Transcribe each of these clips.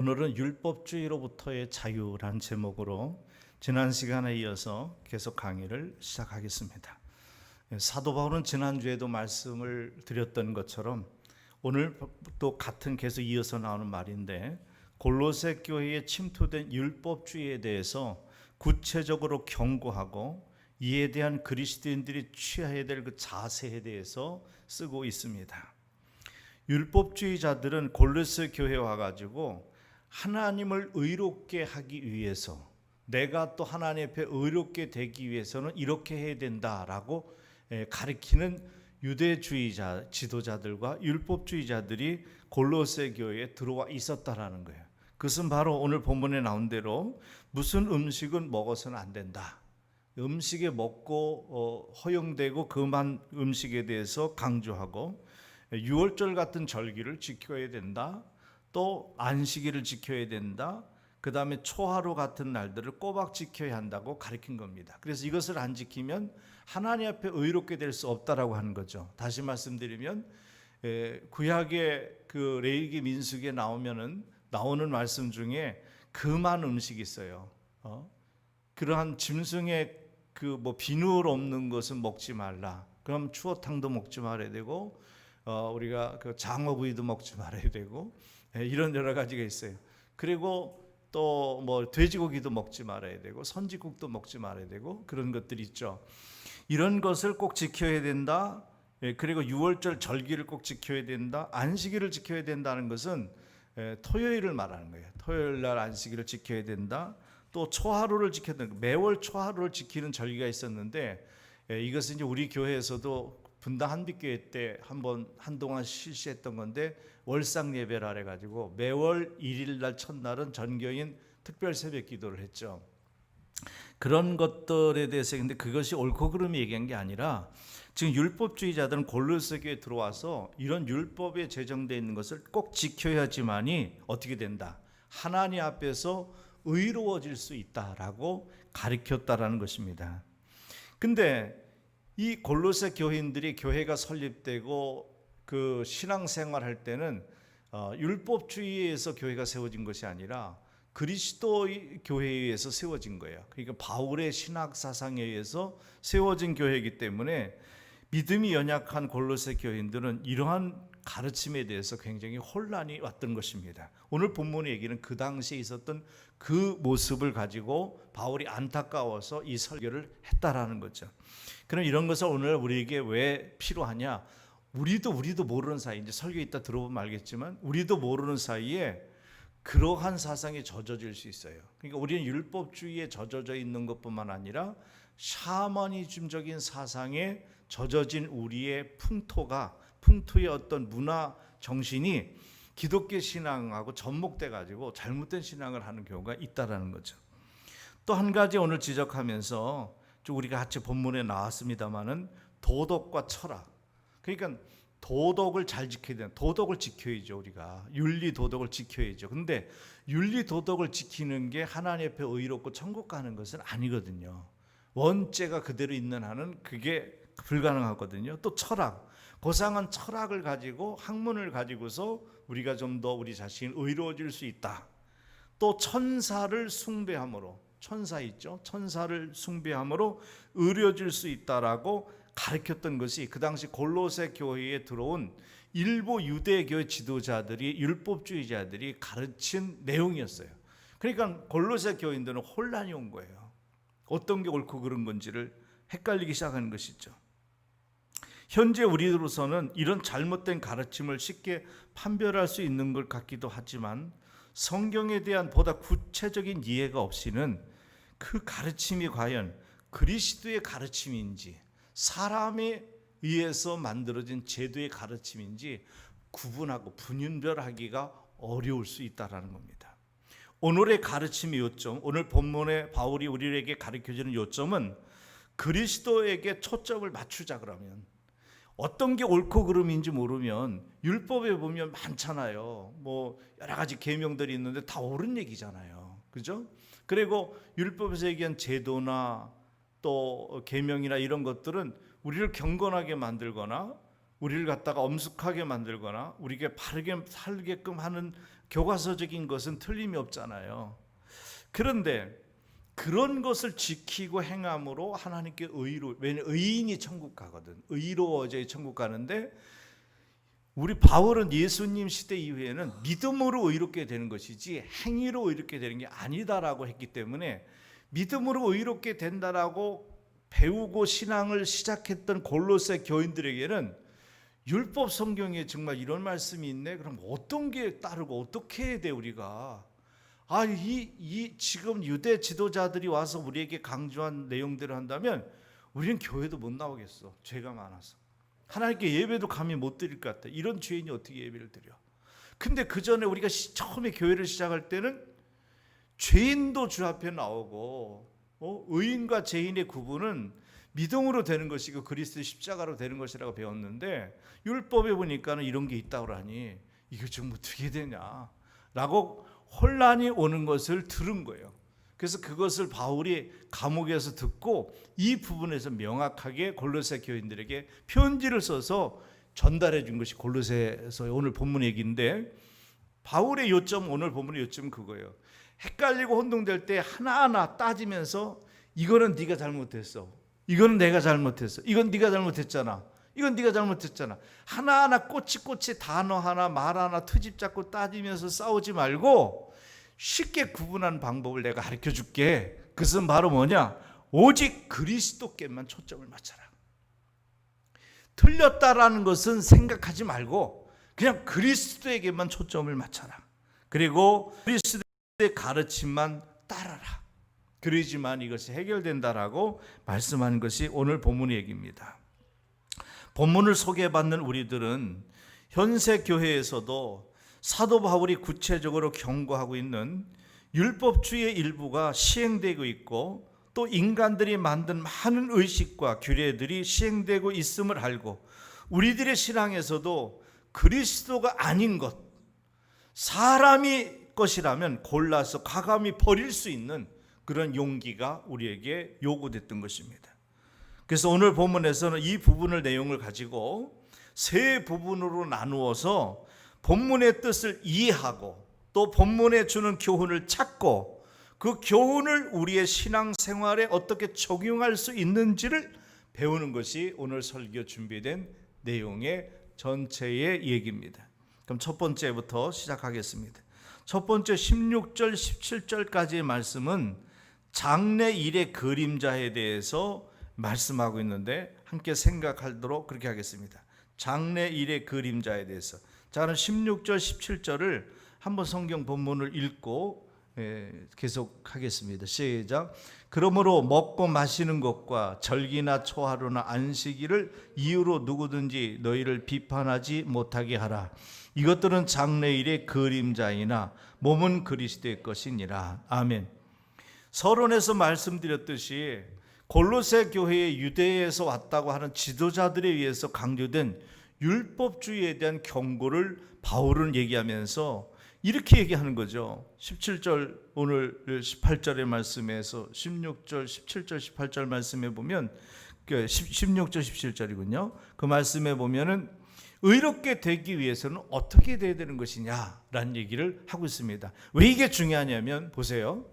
오늘은 율법주의로부터의 자유란 제목으로 지난 시간에 이어서 계속 강의를 시작하겠습니다. 사도 바울은 지난주에도 말씀을 드렸던 것처럼 오늘 또 같은 계속 이어서 나오는 말인데, 골로새 교회에 침투된 율법주의에 대해서 구체적으로 경고하고 이에 대한 그리스도인들이 취해야 될 그 자세에 대해서 쓰고 있습니다. 율법주의자들은 골로새 교회에 와가지고 하나님을 의롭게 하기 위해서, 내가 또 하나님 앞에 의롭게 되기 위해서는 이렇게 해야 된다라고 가르치는 유대주의자 지도자들과 율법주의자들이 골로새 교회에 들어와 있었다라는 거예요. 그것은 바로 오늘 본문에 나온 대로 무슨 음식은 먹어서는 안 된다, 음식에 먹고 허용되고 그만 음식에 대해서 강조하고, 유월절 같은 절기를 지켜야 된다, 또 안식일을 지켜야 된다, 그 다음에 초하루 같은 날들을 꼬박 지켜야 한다고 가르친 겁니다. 그래서 이것을 안 지키면 하나님 앞에 의롭게 될 수 없다라고 하는 거죠. 다시 말씀드리면 구약의 그 레위기 민수기에 나오는 말씀 중에 금한 음식이 있어요. 그러한 짐승의 그 비누를 없는 것은 먹지 말라. 그럼 추어탕도 먹지 말아야 되고, 우리가 그 장어구이도 먹지 말아야 되고, 이런 여러 가지가 있어요. 그리고 또 돼지고기도 먹지 말아야 되고, 선지국도 먹지 말아야 되고, 그런 것들이 있죠. 이런 것을 꼭 지켜야 된다. 그리고 유월절 절기를 꼭 지켜야 된다. 안식일을 지켜야 된다는 것은 토요일을 말하는 거예요. 토요일 날 안식일을 지켜야 된다. 또 초하루를 지켜야 된다. 매월 초하루를 지키는 절기가 있었는데, 이것은 이제 우리 교회에서도 분당 한빛교회 때 한동안 실시했던 건데, 월상 예배라 해가지고 매월 1일 날 첫날은 전교인 특별 새벽 기도를 했죠. 그런 것들에 대해서, 근데 그것이 옳고 그름이 얘기한 게 아니라, 지금 율법주의자들은 골로새 교회에 들어와서 이런 율법에 제정되어 있는 것을 꼭 지켜야지만이 어떻게 된다, 하나님 앞에서 의로워질 수 있다라고 가르쳤다라는 것입니다. 근데 이 골로새 교인들이 교회가 설립되고 그 신앙생활할 때는 율법주의에서 교회가 세워진 것이 아니라 그리스도의 교회에 의해서 세워진 거예요. 그러니까 바울의 신학 사상에 의해서 세워진 교회이기 때문에 믿음이 연약한 골로새 교인들은 이러한 가르침에 대해서 굉장히 혼란이 왔던 것입니다. 오늘 본문의 얘기는 그 당시에 있었던 그 모습을 가지고 바울이 안타까워서 이 설교를 했다라는 거죠. 그럼 이런 것을 오늘 우리에게 왜 필요하냐? 우리도 모르는 사이, 이제 설교 이따 들어보면 알겠지만, 우리도 모르는 사이에 그러한 사상에 젖어질 수 있어요. 그러니까 우리는 율법주의에 젖어져 있는 것뿐만 아니라 샤머니즘적인 사상에 젖어진 우리의 풍토의 어떤 문화 정신이 기독교 신앙하고 접목돼 가지고 잘못된 신앙을 하는 경우가 있다라는 거죠. 또 한 가지 오늘 지적하면서, 우리가 같이 본문에 나왔습니다마는 도덕과 철학, 그러니까 도덕을 잘 지켜야 되는, 도덕을 지켜야죠. 우리가 윤리 도덕을 지켜야죠. 근데 윤리 도덕을 지키는 게 하나님 앞에 의롭고 천국 가는 것은 아니거든요. 원죄가 그대로 있는 한은 그게 불가능하거든요. 또 철학, 고상한 철학을 가지고, 학문을 가지고서 우리가 좀 더 우리 자신이 의로워질 수 있다. 또 천사를 숭배함으로, 천사 있죠? 천사를 숭배함으로 의로워질 수 있다라고 가르쳤던 것이 그 당시 골로새 교회에 들어온 일부 유대교회 지도자들이, 율법주의자들이 가르친 내용이었어요. 그러니까 골로새 교인들은 혼란이 온 거예요. 어떤 게 옳고 그른 건지를 헷갈리기 시작하는 것이죠. 현재 우리로서는 이런 잘못된 가르침을 쉽게 판별할 수 있는 것 같기도 하지만, 성경에 대한 보다 구체적인 이해가 없이는 그 가르침이 과연 그리스도의 가르침인지 사람에 의해서 만들어진 제도의 가르침인지 구분하고 분별하기가 어려울 수 있다는 겁니다. 오늘의 가르침의 요점, 오늘 본문에 바울이 우리에게 가르쳐주는 요점은, 그리스도에게 초점을 맞추자. 그러면 어떤 게 옳고 그름인지 모르면, 율법에 보면 많잖아요. 여러 가지 계명들이 있는데 다 옳은 얘기잖아요. 그죠? 그리고 율법에서 얘기한 제도나 또 계명이나 이런 것들은 우리를 경건하게 만들거나, 우리를 갖다가 엄숙하게 만들거나, 우리에게 바르게 살게끔 하는 교과서적인 것은 틀림이 없잖아요. 그런데 그런 것을 지키고 행함으로 하나님께 왜냐하면 의인이 천국 가거든. 의로워져야 천국 가는데, 우리 바울은 예수님 시대 이후에는 믿음으로 의롭게 되는 것이지 행위로 의롭게 되는 게 아니다라고 했기 때문에, 믿음으로 의롭게 된다라고 배우고 신앙을 시작했던 골로새 교인들에게는 율법 성경에 정말 이런 말씀이 있네? 그럼 어떤 게 따르고 어떻게 해야 돼 우리가? 지금 유대 지도자들이 와서 우리에게 강조한 내용대로 한다면 우리는 교회도 못 나오겠어. 죄가 많아서. 하나님께 예배도 감히 못 드릴 것 같아. 이런 죄인이 어떻게 예배를 드려? 근데 그 전에 우리가 처음에 교회를 시작할 때는 죄인도 주 앞에 나오고, 의인과 죄인의 구분은 믿음으로 되는 것이고 그리스도의 십자가로 되는 것이라고 배웠는데, 율법에 보니까는 이런 게 있다고 하니 이거 좀 어떻게 되냐 라고 혼란이 오는 것을 들은 거예요. 그래서 그것을 바울이 감옥에서 듣고 이 부분에서 명확하게 골로새 교인들에게 편지를 써서 전달해 준 것이 골로새에서 오늘 본문 얘기인데, 바울의 요점, 오늘 본문의 요점은 그거예요. 헷갈리고 혼동될 때 하나하나 따지면서 이거는 네가 잘못했어, 이거는 내가 잘못했어, 이건 네가 잘못했잖아, 이건 네가 잘못했잖아. 하나하나 꼬치꼬치 단어 하나 말 하나 트집 잡고 따지면서 싸우지 말고 쉽게 구분하는 방법을 내가 가르쳐 줄게. 그것은 바로 뭐냐? 오직 그리스도께만 초점을 맞춰라. 틀렸다라는 것은 생각하지 말고 그냥 그리스도에게만 초점을 맞춰라. 그리고 그리스도의 가르침만 따라라. 그러지만 이것이 해결된다라고 말씀하는 것이 오늘 본문의 얘기입니다. 본문을 소개받는 우리들은 현세 교회에서도 사도 바울이 구체적으로 경고하고 있는 율법주의 일부가 시행되고 있고, 또 인간들이 만든 많은 의식과 규례들이 시행되고 있음을 알고, 우리들의 신앙에서도 그리스도가 아닌 것, 사람이 것이라면 골라서 과감히 버릴 수 있는 그런 용기가 우리에게 요구됐던 것입니다. 그래서 오늘 본문에서는 이 부분을 내용을 가지고 세 부분으로 나누어서 본문의 뜻을 이해하고 또 본문에 주는 교훈을 찾고 그 교훈을 우리의 신앙생활에 어떻게 적용할 수 있는지를 배우는 것이 오늘 설교 준비된 내용의 전체의 얘기입니다. 그럼 첫 번째부터 시작하겠습니다. 첫 번째 16절 17절까지의 말씀은 장래 일의 그림자에 대해서 말씀하고 있는데, 함께 생각하도록 그렇게 하겠습니다. 장래 일의 그림자에 대해서. 자, 그럼 16절 17절을 한번 성경 본문을 읽고 계속하겠습니다. 시작. 그러므로 먹고 마시는 것과 절기나 초하루나 안식일을 이유로 누구든지 너희를 비판하지 못하게 하라. 이것들은 장래일의 그림자이나 몸은 그리스도의 것이니라. 아멘. 서론에서 말씀드렸듯이 골로새 교회의 유대에서 왔다고 하는 지도자들에 의해서 강조된 율법주의에 대한 경고를 바울은 얘기하면서 이렇게 얘기하는 거죠. 17절 오늘 18절의 말씀에서 16절 17절 18절 말씀에 보면 16절 17절이군요. 그 말씀에 보면은 의롭게 되기 위해서는 어떻게 돼야 되는 것이냐라는 얘기를 하고 있습니다. 왜 이게 중요하냐면 보세요.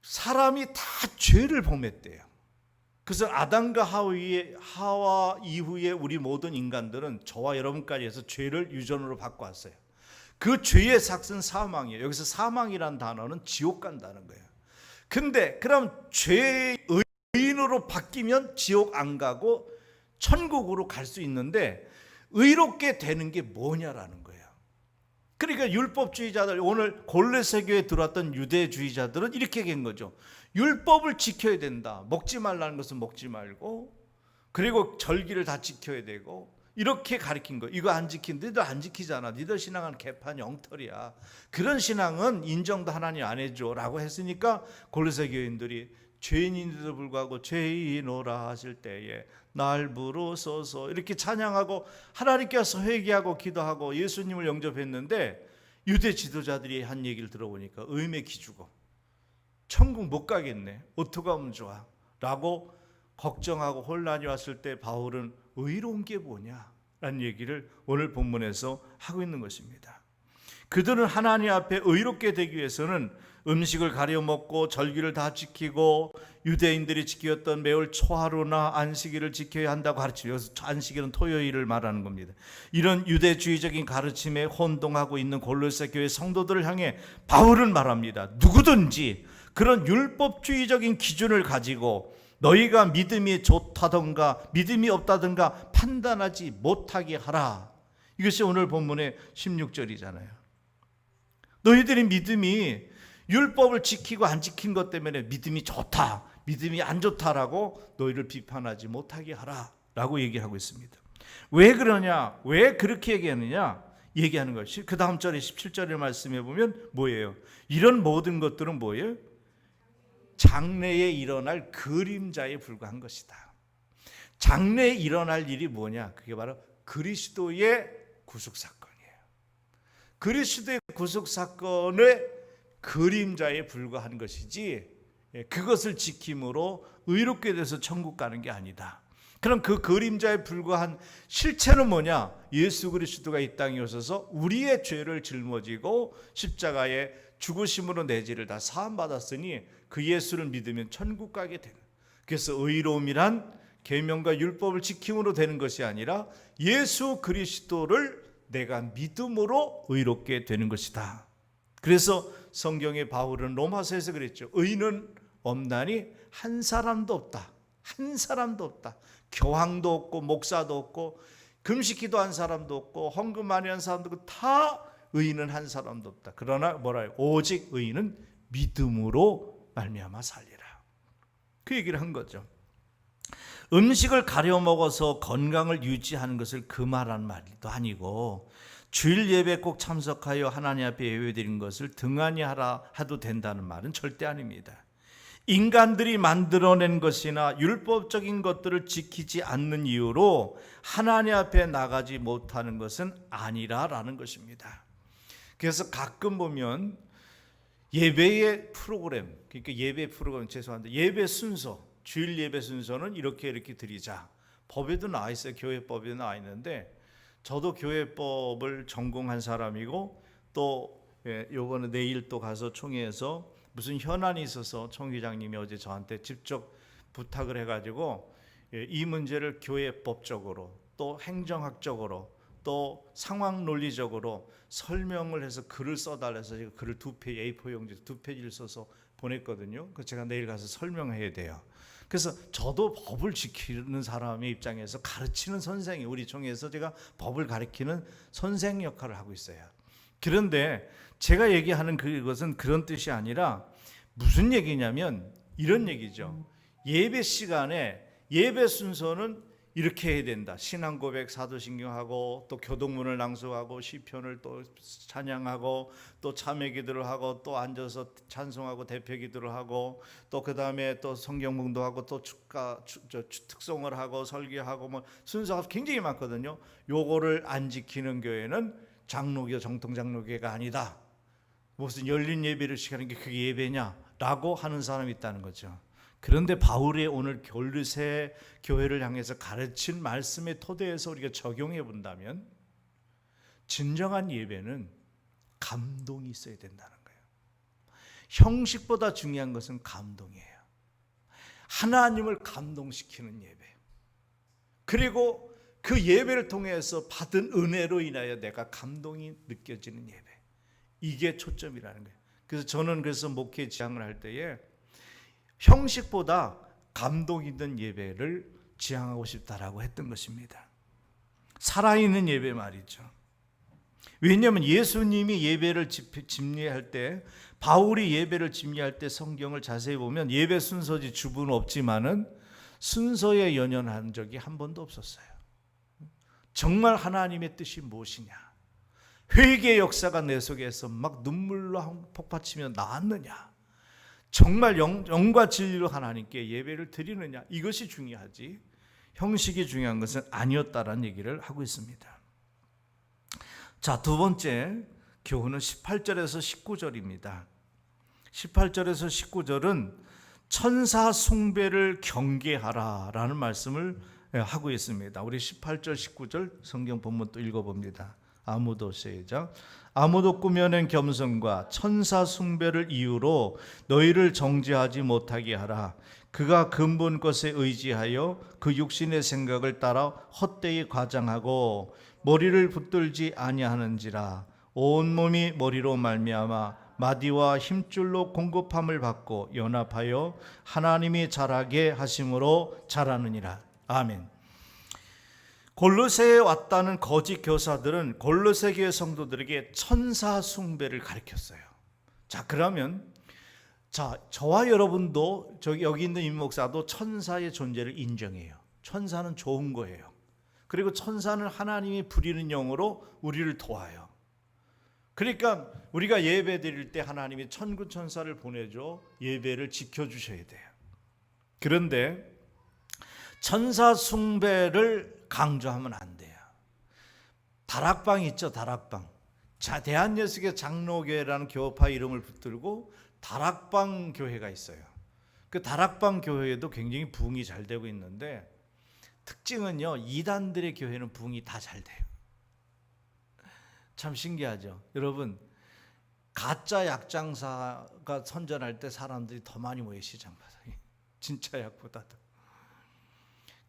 사람이 다 죄를 범했대요. 그래서 아담과 하와 이후에 우리 모든 인간들은 저와 여러분까지 해서 죄를 유전으로 받고 왔어요. 그 죄의 삭은 사망이에요. 여기서 사망이라는 단어는 지옥 간다는 거예요. 근데 그럼 죄의 의인으로 바뀌면 지옥 안 가고 천국으로 갈 수 있는데, 의롭게 되는 게 뭐냐라는 거예요. 그러니까 율법주의자들, 오늘 골로새 교회에 들어왔던 유대주의자들은 이렇게 된 거죠. 율법을 지켜야 된다. 먹지 말라는 것은 먹지 말고, 그리고 절기를 다 지켜야 되고, 이렇게 가르친 거. 이거 안 지킨, 너희들 안 지키잖아. 너희들 신앙은 개판 엉터리야. 그런 신앙은 인정도 하나님 안 해줘 라고 했으니까 골로새 교인들이 죄인인데도 불구하고 죄인오라 하실 때에 날 부르소서 이렇게 찬양하고 하나님께서 회개하고 기도하고 예수님을 영접했는데, 유대 지도자들이 한 얘기를 들어보니까 의매 기주고 천국 못 가겠네, 어떻게 하면 좋아 라고 걱정하고 혼란이 왔을 때 바울은 의로운 게 뭐냐 라는 얘기를 오늘 본문에서 하고 있는 것입니다. 그들은 하나님 앞에 의롭게 되기 위해서는 음식을 가려 먹고 절기를 다 지키고 유대인들이 지켰던 매월 초하루나 안식일을 지켜야 한다고 가르치죠. 여기서 안식일은 토요일을 말하는 겁니다. 이런 유대주의적인 가르침에 혼동하고 있는 골로새 교회 성도들을 향해 바울은 말합니다. 누구든지 그런 율법주의적인 기준을 가지고 너희가 믿음이 좋다던가 믿음이 없다던가 판단하지 못하게 하라. 이것이 오늘 본문의 16절이잖아요. 너희들이 믿음이 율법을 지키고 안 지킨 것 때문에 믿음이 좋다, 믿음이 안 좋다라고 너희를 비판하지 못하게 하라 라고 얘기하고 있습니다. 왜 그러냐, 왜 그렇게 얘기하느냐 얘기하는 것이 그 다음 절에 17절의 말씀에 보면 뭐예요? 이런 모든 것들은 뭐예요? 장래에 일어날 그림자에 불과한 것이다. 장래에 일어날 일이 뭐냐? 그게 바로 그리스도의 구속사건이에요. 그리스도의 구속사건의 그림자에 불과한 것이지 그것을 지킴으로 의롭게 돼서 천국 가는 게 아니다. 그럼 그 그림자에 불과한 실체는 뭐냐? 예수 그리스도가 이 땅에 오셔서 우리의 죄를 짊어지고 십자가에 죽으심으로 내 죄를 다 사함받았으니 그 예수를 믿으면 천국 가게 되는. 그래서 의로움이란 계명과 율법을 지킴으로 되는 것이 아니라 예수 그리스도를 내가 믿음으로 의롭게 되는 것이다. 그래서 성경의 바울은 로마서에서 그랬죠. 의는 없나니 한 사람도 없다. 한 사람도 없다. 교황도 없고 목사도 없고 금식기도한 사람도 없고 헌금 많이 한 사람도 없고 다 의인은 한 사람도 없다. 그러나 뭐라요? 오직 의인은 믿음으로 말미암아 살리라. 그 얘기를 한 거죠. 음식을 가려 먹어서 건강을 유지하는 것을 금하라는 말도 아니고 주일 예배 꼭 참석하여 하나님 앞에 예배드린 것을 등한히 하라 해도 된다는 말은 절대 아닙니다. 인간들이 만들어낸 것이나 율법적인 것들을 지키지 않는 이유로 하나님 앞에 나가지 못하는 것은 아니라라는 것입니다. 그래서 가끔 보면 예배의 프로그램, 그러니까 예배 프로그램 죄송한데 예배 순서, 주일 예배 순서는 이렇게 드리자. 법에도 나와 있어요. 교회법에 나와 있는데 저도 교회법을 전공한 사람이고 또 요번에 내일 또 가서 총회에서 무슨 현안이 있어서 총회장님이 어제 저한테 직접 부탁을 해가지고 이 문제를 교회법적으로 또 행정학적으로 또 상황 논리적으로 설명을 해서 글을 써달라서 제가 글을 2페이지 A4 용지 2페이지를 써서 보냈거든요. 그래서 제가 내일 가서 설명해야 돼요. 그래서 저도 법을 지키는 사람의 입장에서 가르치는 선생이 우리 총회에서 제가 법을 가르치는 선생 역할을 하고 있어요. 그런데 제가 얘기하는 그것은 그런 뜻이 아니라 무슨 얘기냐면 이런 얘기죠. 예배 시간에 예배 순서는 이렇게 해야 된다. 신앙 고백, 사도신경하고 또 교동문을 낭송하고 시편을 또 찬양하고 또 참회 기도를 하고 또 앉아서 찬송하고 대표 기도를 하고 또 그 다음에 또 성경 봉독하고 또 특송을 하고 설교하고 뭐 순서가 굉장히 많거든요. 요거를 안 지키는 교회는 장로교 정통 장로교회가 아니다. 무슨 열린 예배를 시키는 게 그게 예배냐라고 하는 사람이 있다는 거죠. 그런데 바울이 오늘 골로새 교회를 향해서 가르친 말씀의 토대에서 우리가 적용해 본다면 진정한 예배는 감동이 있어야 된다는 거예요. 형식보다 중요한 것은 감동이에요. 하나님을 감동시키는 예배. 그리고 그 예배를 통해서 받은 은혜로 인하여 내가 감동이 느껴지는 예배. 이게 초점이라는 거예요. 그래서 저는 목회 지향을 할 때에 형식보다 감동 있는 예배를 지향하고 싶다라고 했던 것입니다. 살아있는 예배 말이죠. 왜냐하면 예수님이 예배를 집례할 때 바울이 예배를 집례할 때 성경을 자세히 보면 예배 순서지 주부는 없지만은 순서에 연연한 적이 한 번도 없었어요. 정말 하나님의 뜻이 무엇이냐, 회개의 역사가 내 속에서 막 눈물로 폭받치며 나왔느냐, 정말 영과 진리로 하나님께 예배를 드리느냐, 이것이 중요하지 형식이 중요한 것은 아니었다라는 얘기를 하고 있습니다. 자, 두 번째 교훈은 18절에서 19절입니다. 18절에서 19절은 천사 숭배를 경계하라라는 말씀을 하고 있습니다. 우리 18절 19절 성경 본문 또 읽어봅니다. 아무도 시작. 아무도 꾸며낸 겸손과 천사 숭배를 이유로 너희를 정죄하지 못하게 하라. 그가 근본 것에 의지하여 그 육신의 생각을 따라 헛되이 과장하고 머리를 붙들지 아니하는지라. 온몸이 머리로 말미암아 마디와 힘줄로 공급함을 받고 연합하여 하나님이 자라게 하심으로 자라느니라. 아멘. 골로새에 왔다는 거짓 교사들은 골로새 교회 성도들에게 천사 숭배를 가르쳤어요. 자, 그러면 저와 여러분도 여기 있는 임 목사도 천사의 존재를 인정해요. 천사는 좋은 거예요. 그리고 천사는 하나님이 부리는 영으로 우리를 도와요. 그러니까 우리가 예배 드릴 때 하나님이 천군 천사를 보내줘 예배를 지켜주셔야 돼요. 그런데 천사 숭배를 강조하면 안 돼요. 다락방 있죠, 다락방. 자, 대한예수교 장로교회라는 교파 이름을 붙들고 다락방 교회가 있어요. 그 다락방 교회에도 굉장히 부흥이 잘 되고 있는데 특징은요, 이단들의 교회는 부흥이 다 잘 돼요. 참 신기하죠. 여러분, 가짜 약장사가 선전할 때 사람들이 더 많이 모여 시장바닥에. 진짜 약보다도.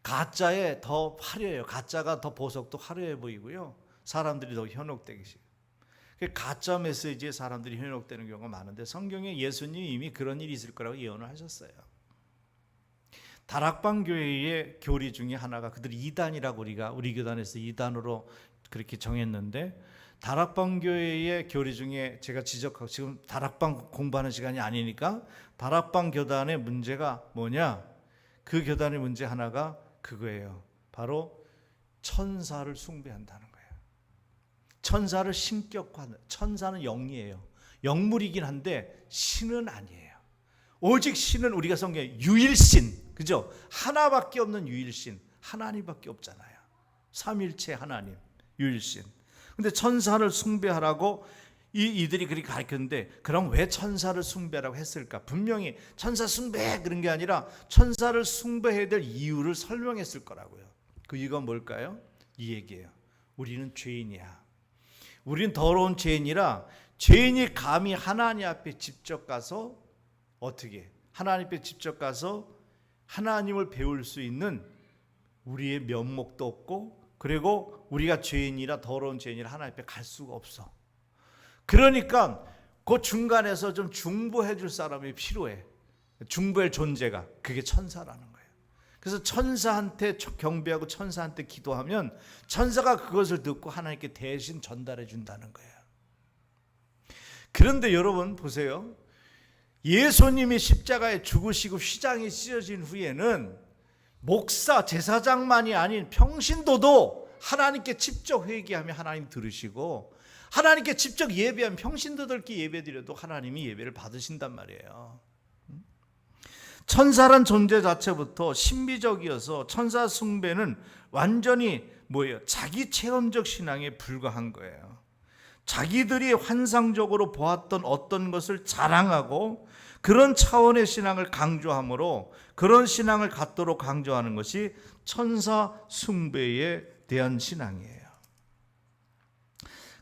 가짜에 더 화려해요. 가짜가 더 보석도 화려해 보이고요. 사람들이 더 현혹되기 시작해요. 가짜 메시지에 사람들이 현혹되는 경우가 많은데 성경에 예수님이 이미 그런 일이 있을 거라고 예언을 하셨어요. 다락방 교회의 교리 중에 하나가 그들이 이단이라고 우리 교단에서 이단으로 그렇게 정했는데 다락방 교회의 교리 중에 제가 지적하고 지금 다락방 공부하는 시간이 아니니까 다락방 교단의 문제가 뭐냐? 그 교단의 문제 하나가 그거예요. 바로 천사를 숭배한다는 거예요. 천사를 신격화하는, 천사는 영이에요. 영물이긴 한데 신은 아니에요. 오직 신은 우리가 성경에 유일신, 그죠? 하나밖에 없는 유일신, 하나님밖에 없잖아요. 삼일체 하나님, 유일신. 근데 천사를 숭배하라고 이들이 그렇게 가르쳤는데 그럼 왜 천사를 숭배하라고 했을까? 분명히 천사 숭배 그런 게 아니라 천사를 숭배해야 될 이유를 설명했을 거라고요. 그 이유가 뭘까요? 이 얘기예요. 우리는 죄인이야. 우리는 더러운 죄인이라 죄인이 감히 하나님 앞에 직접 가서 어떻게 하나님 앞에 직접 가서 하나님을 배울 수 있는 우리의 면목도 없고 그리고 우리가 죄인이라 더러운 죄인이라 하나님 앞에 갈 수가 없어. 그러니까 그 중간에서 좀 중보해 줄 사람이 필요해. 중보할 존재가 그게 천사라는 거예요. 그래서 천사한테 경배하고 천사한테 기도하면 천사가 그것을 듣고 하나님께 대신 전달해 준다는 거예요. 그런데 여러분 보세요. 예수님이 십자가에 죽으시고 휘장이 찢어진 후에는 목사, 제사장만이 아닌 평신도도 하나님께 직접 회개하며 하나님 들으시고 하나님께 직접 예배하면 평신도들께 예배드려도 하나님이 예배를 받으신단 말이에요. 천사란 존재 자체부터 신비적이어서 천사 숭배는 완전히 뭐예요? 자기 체험적 신앙에 불과한 거예요. 자기들이 환상적으로 보았던 어떤 것을 자랑하고 그런 차원의 신앙을 강조하므로 그런 신앙을 갖도록 강조하는 것이 천사 숭배에 대한 신앙이에요.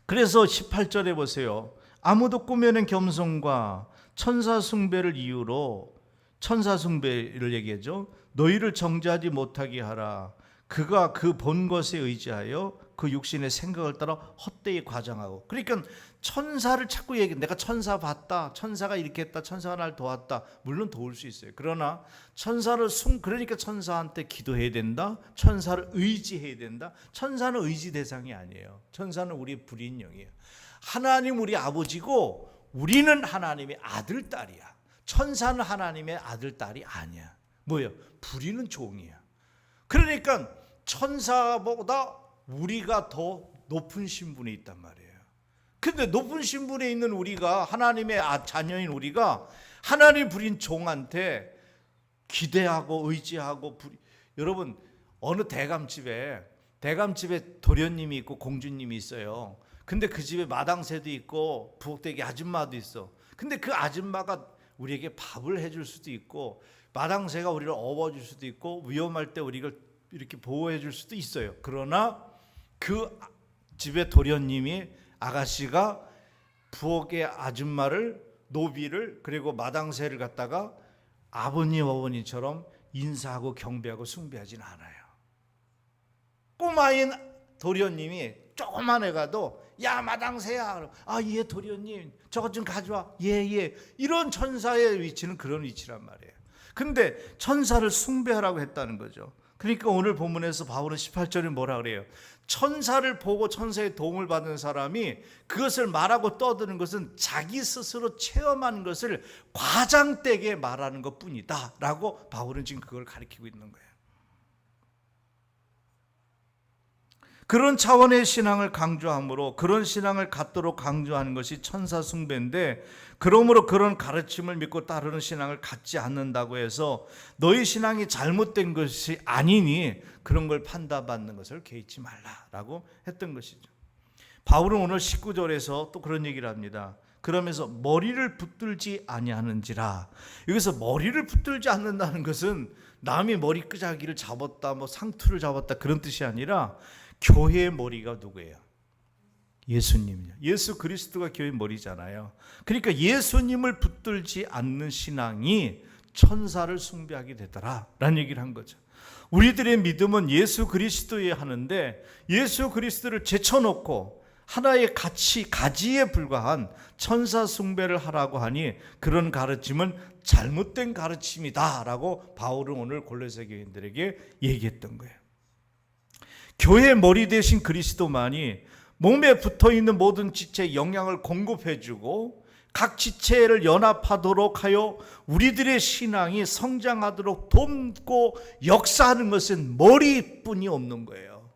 그래서 18절에 보세요. 아무도 꾸며낸 겸손과 천사 숭배를 이유로 천사 숭배를 얘기하죠. 너희를 정죄하지 못하게 하라. 그가 그 본 것에 의지하여 그 육신의 생각을 따라 헛되이 과장하고. 그러니까 천사를 자꾸 얘기해. 내가 천사 봤다. 천사가 이렇게 했다. 천사가 날 도왔다. 물론 도울 수 있어요. 그러나 천사를 그러니까 천사한테 기도해야 된다. 천사를 의지해야 된다. 천사는 의지 대상이 아니에요. 천사는 우리 불인 영이에요. 하나님 우리 아버지고 우리는 하나님의 아들 딸이야. 천사는 하나님의 아들 딸이 아니야. 뭐예요? 불의는 종이야. 그러니까 천사보다 우리가 더 높은 신분에 있단 말이에요. 근데 높은 신분에 있는 우리가 하나님의 자녀인 우리가 하나님 부린 종한테 기대하고 의지하고 여러분 어느 대감집에 도련님이 있고 공주님이 있어요. 근데 그 집에 마당새도 있고 부엌대기 아줌마도 있어. 근데 그 아줌마가 우리에게 밥을 해줄 수도 있고 마당새가 우리를 업어줄 수도 있고 위험할 때 우리를 이렇게 보호해 줄 수도 있어요. 그러나 그 집에 도련님이 아가씨가 부엌의 아줌마를 노비를 그리고 마당새를 갖다가 아버님 어머니처럼 인사하고 경배하고 숭배하진 않아요. 꼬마인 도련님이 조그만 애가도 야 마당새야, 예 도련님 저것 좀 가져와, 예. 이런 천사의 위치는 그런 위치란 말이에요. 근데 천사를 숭배하라고 했다는 거죠. 그러니까 오늘 본문에서 바울은 18절에 뭐라 그래요? 천사를 보고 천사의 도움을 받는 사람이 그것을 말하고 떠드는 것은 자기 스스로 체험한 것을 과장되게 말하는 것뿐이다 라고 바울은 지금 그걸 가리키고 있는 거예요. 그런 차원의 신앙을 강조하므로 그런 신앙을 갖도록 강조하는 것이 천사 숭배인데, 그러므로 그런 가르침을 믿고 따르는 신앙을 갖지 않는다고 해서 너희 신앙이 잘못된 것이 아니니 그런 걸 판단받는 것을 개의치 말라라고 했던 것이죠. 바울은 오늘 19절에서 또 그런 얘기를 합니다. 그러면서 머리를 붙들지 아니하는지라. 여기서 머리를 붙들지 않는다는 것은 남이 머리 끄자기를 잡았다, 상투를 잡았다 그런 뜻이 아니라 교회의 머리가 누구예요? 예수님이요. 예수 그리스도가 교회의 머리잖아요. 그러니까 예수님을 붙들지 않는 신앙이 천사를 숭배하게 되더라라는 얘기를 한 거죠. 우리들의 믿음은 예수 그리스도에 하는데 예수 그리스도를 제쳐놓고 하나의 가지에 불과한 천사 숭배를 하라고 하니 그런 가르침은 잘못된 가르침이다라고 바울은 오늘 골로새 교인들에게 얘기했던 거예요. 교회의 머리 대신 그리스도만이 몸에 붙어있는 모든 지체에 영향을 공급해주고 각 지체를 연합하도록 하여 우리들의 신앙이 성장하도록 돕고 역사하는 것은 머리뿐이 없는 거예요.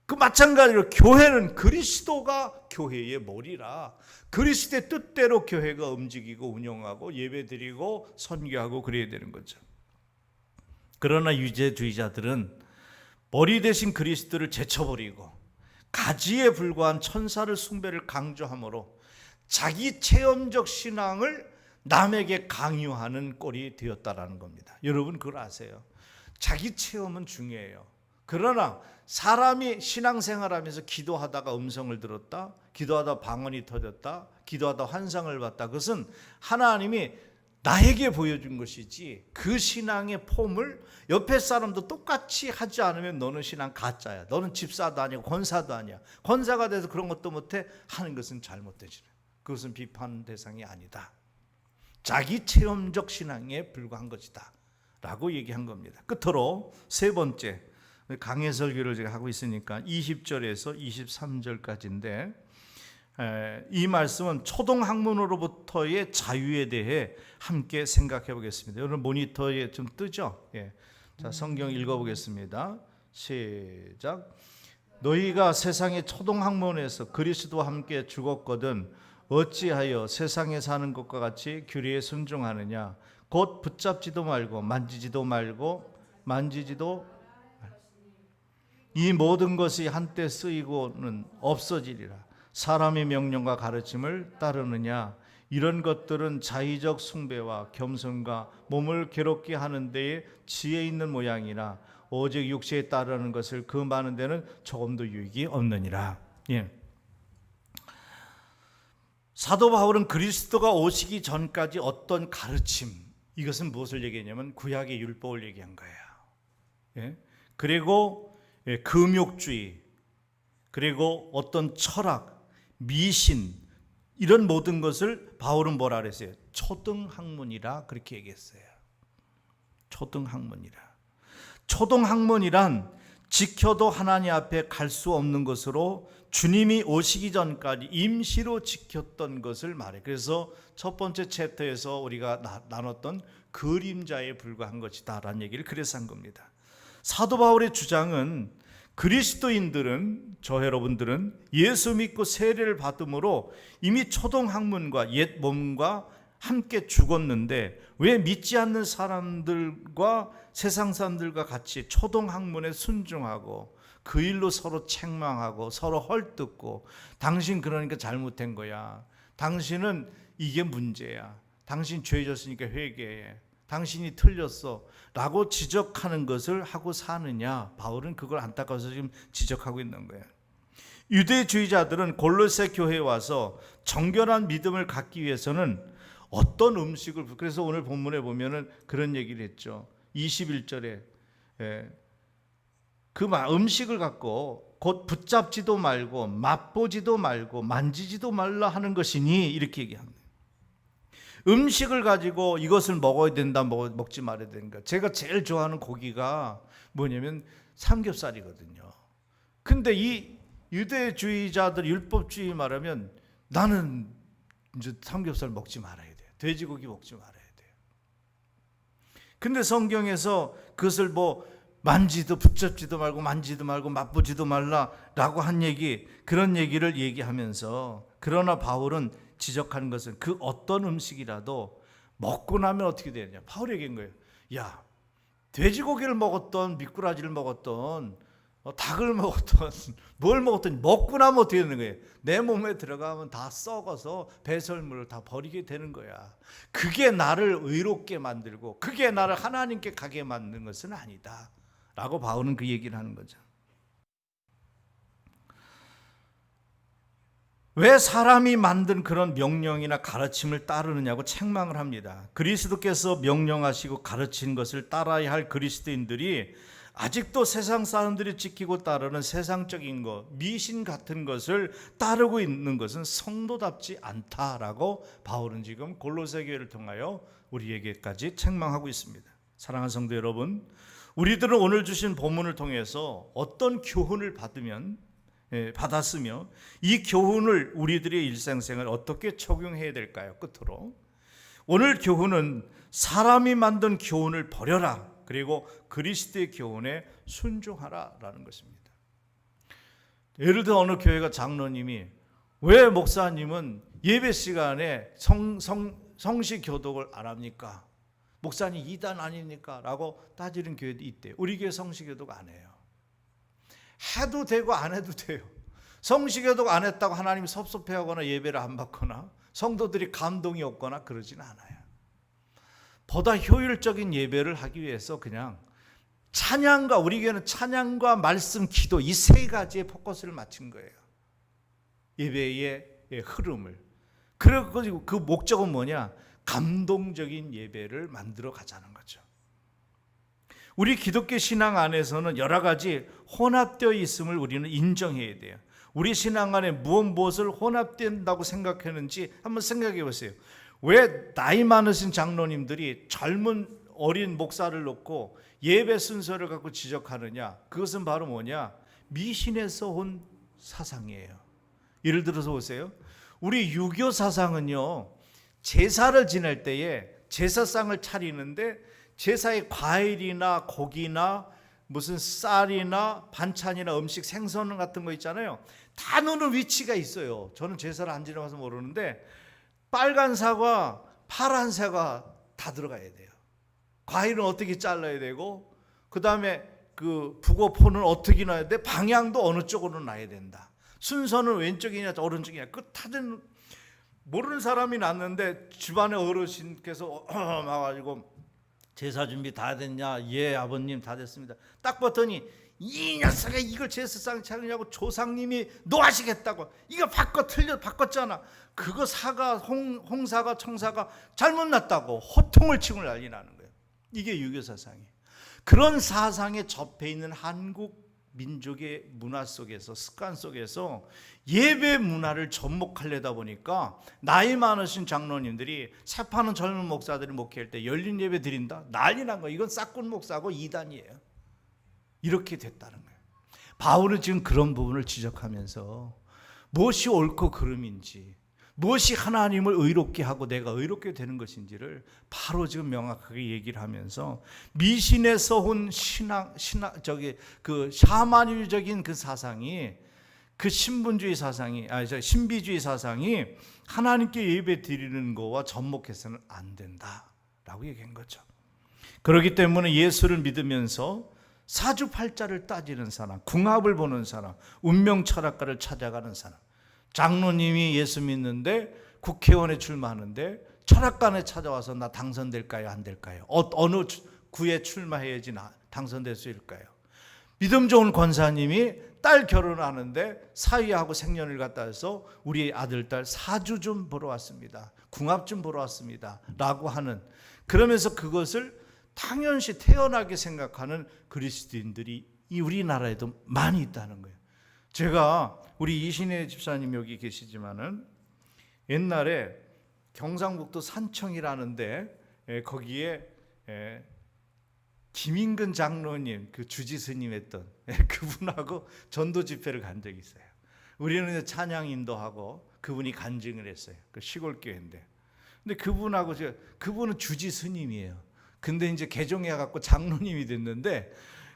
그 마찬가지로 교회는 그리스도가 교회의 머리라 그리스도의 뜻대로 교회가 움직이고 운영하고 예배드리고 선교하고 그래야 되는 거죠. 그러나 유죄주의자들은 머리 대신 그리스도를 제쳐버리고 가지에 불과한 천사를 숭배를 강조하므로 자기 체험적 신앙을 남에게 강요하는 꼴이 되었다라는 겁니다. 여러분 그걸 아세요? 자기 체험은 중요해요. 그러나 사람이 신앙생활하면서 기도하다가 음성을 들었다, 기도하다 방언이 터졌다, 기도하다 환상을 봤다, 그것은 하나님이 나에게 보여준 것이지 그 신앙의 폼을 옆에 사람도 똑같이 하지 않으면 너는 신앙 가짜야. 너는 집사도 아니고 권사도 아니야. 권사가 돼서 그런 것도 못해 하는 것은 잘못되지. 그것은 비판 대상이 아니다. 자기 체험적 신앙에 불과한 것이다 라고 얘기한 겁니다. 끝으로 세 번째, 강해 설교를 제가 하고 있으니까 20절에서 23절까지인데 이 말씀은 초등학문으로부터의 자유에 대해 함께 생각해 보겠습니다. 여러분 모니터에 좀 뜨죠? 자, 성경 읽어보겠습니다. 시작. 너희가 세상의 초등학문에서 그리스도와 함께 죽었거든 어찌하여 세상에 사는 것과 같이 규례에 순종하느냐? 곧 붙잡지도 말고 만지지도 이 모든 것이 한때 쓰이고는 없어지리라. 사람의 명령과 가르침을 따르느냐? 이런 것들은 자의적 숭배와 겸손과 몸을 괴롭게 하는 데에 지혜 있는 모양이나 오직 육체에 따르는 것을 그 많은 데는 조금도 유익이 없느니라. 사도 바울은 그리스도가 오시기 전까지 어떤 가르침, 이것은 무엇을 얘기했냐면 구약의 율법을 얘기한 거예요. 그리고 금욕주의, 그리고 어떤 철학, 미신, 이런 모든 것을 바울은 뭐라 그랬어요? 초등학문이라 그렇게 얘기했어요. 초등학문이란 지켜도 하나님 앞에 갈 수 없는 것으로 주님이 오시기 전까지 임시로 지켰던 것을 말해. 그래서 첫 번째 챕터에서 우리가 나눴던 그림자에 불과한 것이다 라는 얘기를 그래서 한 겁니다. 사도 바울의 주장은 그리스도인들은, 저 여러분들은 예수 믿고 세례를 받음으로 이미 초등학문과 옛 몸과 함께 죽었는데 왜 믿지 않는 사람들과 세상 사람들과 같이 초등학문에 순종하고 그 일로 서로 책망하고 서로 헐뜯고 당신 그러니까 잘못된 거야, 당신은 이게 문제야, 당신 죄 졌으니까 회개해, 당신이 틀렸어 라고 지적하는 것을 하고 사느냐? 바울은 그걸 안타까워서 지금 지적하고 있는 거예요. 유대주의자들은 골로새 교회에 와서 정결한 믿음을 갖기 위해서는 어떤 음식을, 그래서 오늘 본문에 보면은 그런 얘기를 했죠. 21절에 그 음식을 갖고 곧 붙잡지도 말고 맛보지도 말고 만지지도 말라 하는 것이니, 이렇게 얘기합니다. 음식을 가지고 이것을 먹어야 된다, 먹지 말아야 된다. 제가 제일 좋아하는 고기가 뭐냐면 삼겹살이거든요. 근데 이 유대주의자들, 율법주의 말하면 나는 이제 삼겹살 먹지 말아야 돼요. 돼지고기 먹지 말아야 돼요. 근데 성경에서 그것을 만지도 붙잡지도 말고 만지도 말고 맛보지도 말라라고 한 얘기, 그런 얘기를 얘기하면서, 그러나 바울은 지적하는 것은 그 어떤 음식이라도 먹고 나면 어떻게 되느냐. 바울이 얘기한 거예요. 야, 돼지고기를 먹었던, 미꾸라지를 먹었던, 닭을 먹었던, 뭘 먹었던, 먹고 나면 어떻게 되는 거예요? 내 몸에 들어가면 다 썩어서 배설물을 다 버리게 되는 거야. 그게 나를 의롭게 만들고 그게 나를 하나님께 가게 만드는 것은 아니다 라고 바울은 그 얘기를 하는 거죠. 왜 사람이 만든 그런 명령이나 가르침을 따르느냐고 책망을 합니다. 그리스도께서 명령하시고 가르친 것을 따라야 할 그리스도인들이 아직도 세상 사람들이 지키고 따르는 세상적인 것, 미신 같은 것을 따르고 있는 것은 성도답지 않다라고 바울은 지금 골로새 교회를 통하여 우리에게까지 책망하고 있습니다. 사랑하는 성도 여러분, 우리들은 오늘 주신 본문을 통해서 어떤 교훈을 받았으며 이 교훈을 우리들의 일상생활에 어떻게 적용해야 될까요? 끝으로 오늘 교훈은 사람이 만든 교훈을 버려라, 그리고 그리스도의 교훈에 순종하라라는 것입니다. 예를 들어 어느 교회가 장로님이 왜 목사님은 예배 시간에 성시 교독을 안 합니까? 목사님 이단 아닙니까? 라고 따지는 교회도 있대요. 우리 교회 성시 교독 안 해요. 해도 되고 안 해도 돼요. 성시 교독 안 했다고 하나님이 섭섭해하거나 예배를 안 받거나 성도들이 감동이 없거나 그러진 않아요. 보다 효율적인 예배를 하기 위해서 그냥 찬양과, 우리 교회는 찬양과 말씀, 기도, 이 세 가지에 포커스를 맞춘 거예요. 예배의 흐름을. 그리고 그 목적은 뭐냐? 감동적인 예배를 만들어 가자는 거죠. 우리 기독교 신앙 안에서는 여러 가지 혼합되어 있음을 우리는 인정해야 돼요. 우리 신앙 안에 무엇을 혼합된다고 생각하는지 한번 생각해 보세요. 왜 나이 많으신 장로님들이 젊은 어린 목사를 놓고 예배 순서를 갖고 지적하느냐? 그것은 바로 뭐냐? 미신에서 온 사상이에요. 예를 들어서 보세요. 우리 유교 사상은요, 제사를 지낼 때에 제사상을 차리는데 제사에 과일이나 고기나 무슨 쌀이나 반찬이나 음식, 생선 같은 거 있잖아요. 다 넣는 위치가 있어요. 저는 제사를 안 지내봐서 모르는데 빨간 사과, 파란 사과 다 들어가야 돼요. 과일은 어떻게 잘라야 되고, 그 다음에 그 북어포는 어떻게 놔야 돼? 방향도 어느 쪽으로 놔야 된다. 순서는 왼쪽이냐 오른쪽이냐, 그 다들 모르는 사람이 났는데 집안의 어르신께서 와가지고 제사 준비 다 됐냐? 예, 아버님 다 됐습니다. 딱 봤더니 이 녀석이 이걸 제사상 차리냐고 조상님이 노하시겠다고, 이거 바꿨잖아. 그거 사과, 홍사과, 청사과 잘못 났다고 호통을 치고 난리 나는 거예요. 이게 유교 사상이에요. 그런 사상에 접해 있는 한국 민족의 문화 속에서, 습관 속에서 예배 문화를 접목하려다 보니까 나이 많으신 장로님들이 새파는 젊은 목사들이 목회할 때 열린 예배 드린다? 난리 난 거예요. 이건 싹군 목사고 이단이에요. 이렇게 됐다는 거예요. 바울은 지금 그런 부분을 지적하면서 무엇이 옳고 그름인지, 무엇이 하나님을 의롭게 하고 내가 의롭게 되는 것인지를 바로 지금 명확하게 얘기를 하면서 미신에서 온 그 샤머니적인 그 사상이, 그 신비주의 사상이 하나님께 예배 드리는 거와 접목해서는 안 된다라고 얘기한 거죠. 그렇기 때문에 예수를 믿으면서 사주팔자를 따지는 사람, 궁합을 보는 사람, 운명 철학가를 찾아가는 사람, 장로님이 예수 믿는데 국회의원에 출마하는데 철학관에 찾아와서 나 당선될까요? 안 될까요? 어느 구에 출마해야지 나 당선될 수 있을까요? 믿음 좋은 권사님이 딸 결혼하는데 사위하고 생년을 갖다 해서 우리 아들, 딸 사주 좀 보러 왔습니다. 궁합 좀 보러 왔습니다. 라고 하는, 그러면서 그것을 당연시 태연하게 생각하는 그리스도인들이 이 우리나라에도 많이 있다는 거예요. 제가 우리 이신혜 집사님 여기 계시지만은 옛날에 경상북도 산청이라는데 거기에 김인근 장로님, 그 주지스님 했던 그분하고 전도 집회를 간 적이 있어요. 우리는 찬양 인도하고 그분이 간증을 했어요. 그 시골 교회인데. 근데 그분은 주지스님이에요. 근데 이제 개종해 갖고 장로님이 됐는데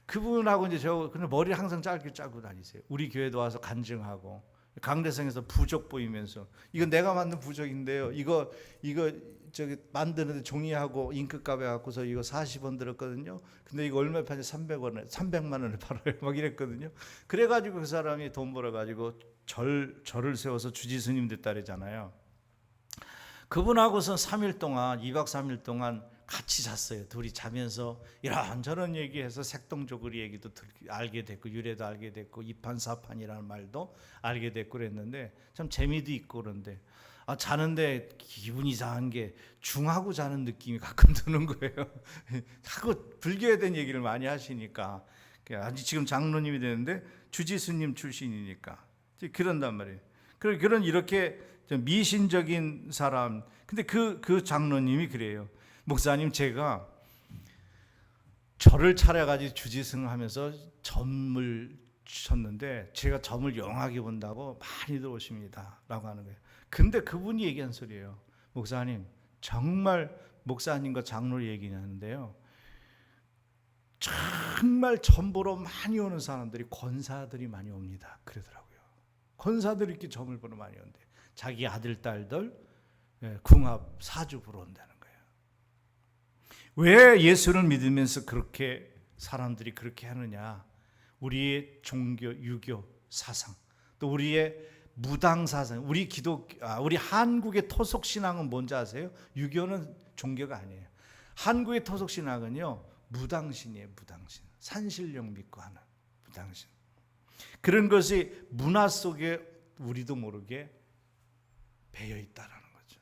그분하고 이제 근데 머리 항상 짧게 짜고 다니세요. 우리 교회도 와서 간증하고 강대성에서 부적 보이면서 이거 내가 만든 부적인데요. 이거 저기 만드는데 종이하고 잉크값에 갖고서 이거 40원 들었거든요. 근데 이거 얼마에 파냐? 300만 원에 팔아요. 막 이랬거든요. 그래가지고 그 사람이 돈 벌어가지고 절을 세워서 주지스님 됐다 그러잖아요. 그분하고서 3일 동안 2박 3일 동안 같이 잤어요. 둘이 자면서 이런저런 얘기해서 색동저고리 얘기도 알게 됐고 유래도 알게 됐고 이판사판이라는 말도 알게 됐고 그랬는데 참 재미도 있고 그런데 자는데 기분 이상한 게 중하고 자는 느낌이 가끔 드는 거예요. 자꾸 불교에 대한 얘기를 많이 하시니까 아직 지금 장로님이 되는데 주지스님 출신이니까 그런단 말이에요. 그런 이렇게 미신적인 사람. 근데 그 장로님이 그래요. 목사님, 제가 절을 차려가지고 주지승하면서 점을 쳤는데 제가 점을 영하게 본다고 많이들 오십니다 라고 하는 거예요. 근데 그분이 얘기한 소리예요. 목사님, 정말 목사님과 장로 얘기하는데요, 정말 점 보러 많이 오는 사람들이 권사들이 많이 옵니다 그러더라고요. 권사들이 이렇게 점을 보러 많이 오는데 자기 아들, 딸들 궁합 사주 보러 온다는 거예요. 왜 예수를 믿으면서 그렇게 사람들이 그렇게 하느냐? 우리의 종교, 유교 사상, 또 우리의 무당 사상, 우리 한국의 토속 신앙은 뭔지 아세요? 유교는 종교가 아니에요. 한국의 토속 신앙은요, 무당신이에요. 무당신. 산신령 믿고 하는 무당신. 그런 것이 문화 속에 우리도 모르게 배어 있다라는 거죠.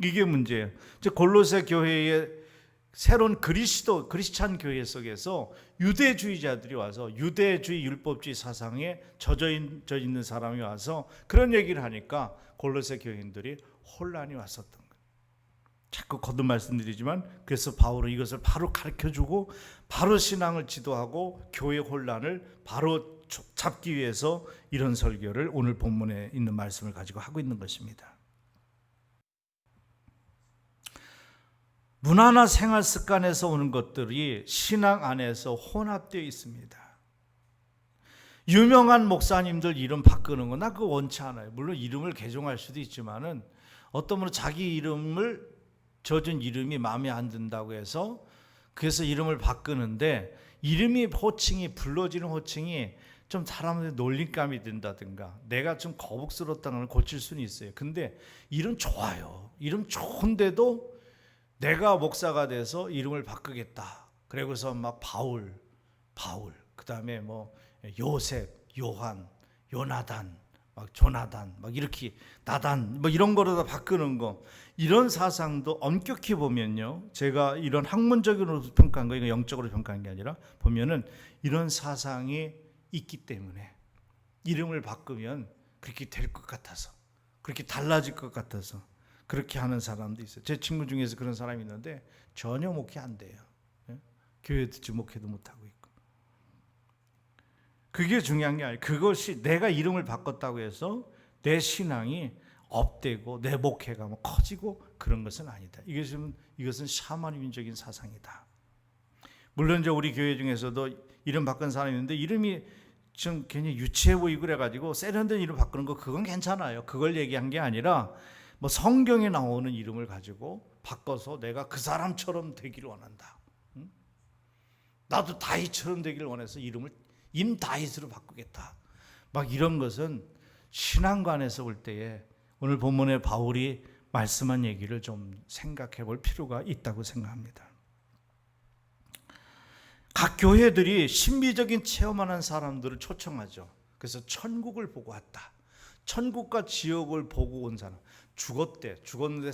이게 문제예요. 골로새 교회의 새로운 크리스찬 교회 속에서 유대주의자들이 와서 유대주의 율법주의 사상에 젖어 있는 사람이 와서 그런 얘기를 하니까 골로새 교인들이 혼란이 왔었던 거예요. 자꾸 거듭 말씀드리지만 그래서 바울은 이것을 바로 가르쳐주고 바로 신앙을 지도하고 교회 혼란을 바로 잡기 위해서 이런 설교를 오늘 본문에 있는 말씀을 가지고 하고 있는 것입니다. 문화나 생활 습관에서 오는 것들이 신앙 안에서 혼합되어 있습니다. 유명한 목사님들 이름 바꾸는 거 나 그거 원치 않아요. 물론 이름을 개종할 수도 있지만은 어떤 분은 자기 이름을 젖은 이름이 마음에 안 든다고 해서 그래서 이름을 바꾸는데 이름이 불러지는 호칭이 좀 사람들의 놀림감이 든다든가 내가 좀 거북스럽다는 걸 고칠 수는 있어요. 근데 이름 좋아요. 이름 좋은데도 내가 목사가 돼서 이름을 바꾸겠다. 그리고서 막 바울, 그 다음에 뭐 요셉, 요한, 요나단, 막 조나단, 막 이렇게 나단, 뭐 이런 거로 다 바꾸는 거, 이런 사상도 엄격히 보면요, 제가 이런 학문적으로 평가한 거, 이거 영적으로 평가한 게 아니라 보면은 이런 사상이 있기 때문에 이름을 바꾸면 그렇게 될 것 같아서, 그렇게 달라질 것 같아서. 그렇게 하는 사람도 있어요. 제 친구 중에서 그런 사람이 있는데 전혀 목회 안 돼요. 교회도 목회도 못하고 있고. 그게 중요한 게 아니에요. 그것이 내가 이름을 바꿨다고 해서 내 신앙이 업되고 내 목회가 뭐 커지고 그런 것은 아니다. 이것은 샤머니즘적인 사상이다. 물론 이제 우리 교회 중에서도 이름 바꾼 사람이 있는데 이름이 좀 괜히 유치해 보이고 그래가지고 세련된 이름 바꾸는 거 그건 괜찮아요. 그걸 얘기한 게 아니라 뭐 성경에 나오는 이름을 가지고 바꿔서 내가 그 사람처럼 되기를 원한다. 나도 다윗처럼 되기를 원해서 이름을 임다윗으로 바꾸겠다. 막 이런 것은 신앙관에서 볼 때에 오늘 본문에 바울이 말씀한 얘기를 좀 생각해 볼 필요가 있다고 생각합니다. 각 교회들이 신비적인 체험하는 사람들을 초청하죠. 그래서 천국을 보고 왔다. 천국과 지옥을 보고 온 사람. 죽었는데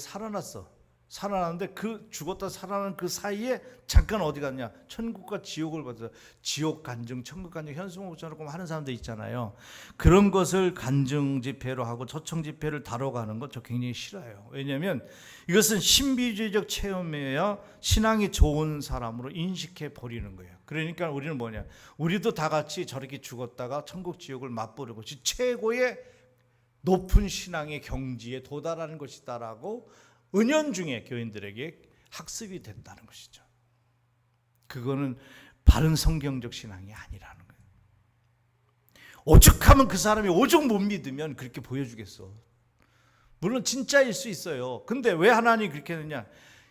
살아났는데 그 죽었다 살아난 그 사이에 잠깐 어디 갔냐? 천국과 지옥을 봐서 지옥 간증, 천국 간증, 현수목처럼 하는 사람들 있잖아요. 그런 것을 간증 집회로 하고 초청 집회를 다뤄 가는 것 저 굉장히 싫어요. 왜냐하면 이것은 신비주의적 체험이어야 신앙이 좋은 사람으로 인식해 버리는 거예요. 그러니까 우리는 뭐냐? 우리도 다 같이 저렇게 죽었다가 천국 지옥을 맛보는 것이 최고의 높은 신앙의 경지에 도달하는 것이다라고 은연중에 교인들에게 학습이 된다는 것이죠. 그거는 바른 성경적 신앙이 아니라는 거예요. 오죽하면 그 사람이 오죽 못 믿으면 그렇게 보여주겠어. 물론 진짜일 수 있어요. 근데 왜 하나님이 그렇게 했느냐?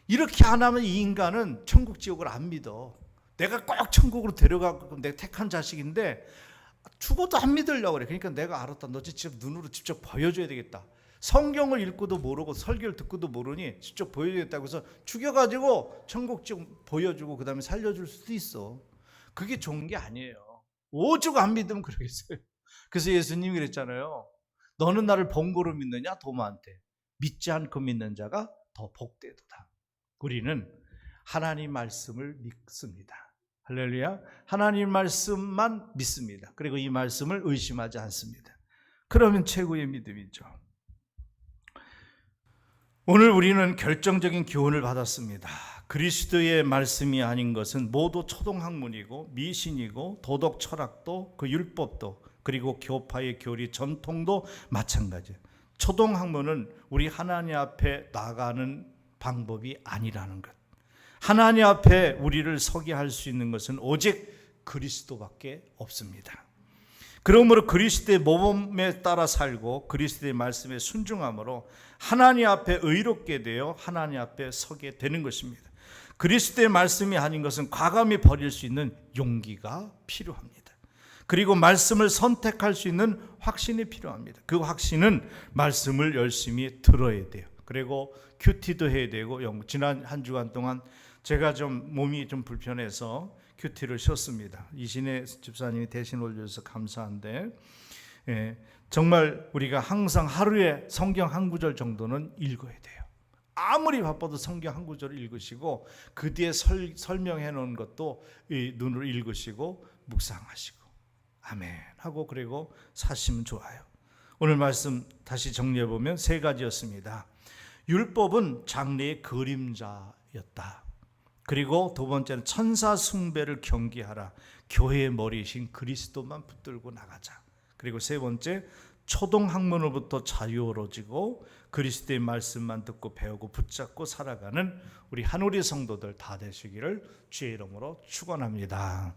이렇게 안 하면 이 인간은 천국 지옥을 안 믿어. 내가 꼭 천국으로 데려가고 내가 택한 자식인데 죽어도 안 믿으려고 그래. 그러니까 내가 알았다. 너 직접 눈으로 직접 보여줘야 되겠다. 성경을 읽고도 모르고 설교를 듣고도 모르니 직접 보여주겠다고 해서 죽여가지고 천국 지옥 보여주고 그 다음에 살려줄 수도 있어. 그게 좋은 게 아니에요. 오죽 안 믿으면 그러겠어요. 그래서 예수님이 그랬잖아요. 너는 나를 번거로 믿느냐? 도마한테. 믿지 않고 믿는 자가 더 복되도다. 우리는 하나님 말씀을 믿습니다. 할렐루야. 하나님 말씀만 믿습니다. 그리고 이 말씀을 의심하지 않습니다. 그러면 최고의 믿음이죠. 오늘 우리는 결정적인 교훈을 받았습니다. 그리스도의 말씀이 아닌 것은 모두 초동학문이고 미신이고 도덕 철학도 그 율법도 그리고 교파의 교리 전통도 마찬가지예요. 초동학문은 우리 하나님 앞에 나가는 방법이 아니라는 것. 하나님 앞에 우리를 서게 할 수 있는 것은 오직 그리스도밖에 없습니다. 그러므로 그리스도의 모범에 따라 살고 그리스도의 말씀에 순종함으로 하나님 앞에 의롭게 되어 하나님 앞에 서게 되는 것입니다. 그리스도의 말씀이 아닌 것은 과감히 버릴 수 있는 용기가 필요합니다. 그리고 말씀을 선택할 수 있는 확신이 필요합니다. 그 확신은 말씀을 열심히 들어야 돼요. 그리고 큐티도 해야 되고, 지난 한 주간 동안 제가 좀 몸이 좀 불편해서 큐티를 쉬었습니다. 이신혜 집사님이 대신 올려주셔서 감사한데, 정말 우리가 항상 하루에 성경 한 구절 정도는 읽어야 돼요. 아무리 바빠도 성경 한 구절을 읽으시고 그 뒤에 설명해 놓은 것도 눈으로 읽으시고 묵상하시고 아멘 하고 그리고 사시면 좋아요. 오늘 말씀 다시 정리해 보면 세 가지였습니다. 율법은 장래의 그림자였다. 그리고 두 번째는 천사 숭배를 경계하라. 교회의 머리이신 그리스도만 붙들고 나가자. 그리고 세 번째, 초동학문으로부터 자유로워지고 그리스도의 말씀만 듣고 배우고 붙잡고 살아가는 우리 한우리 성도들 다 되시기를 주의 이름으로 축원합니다.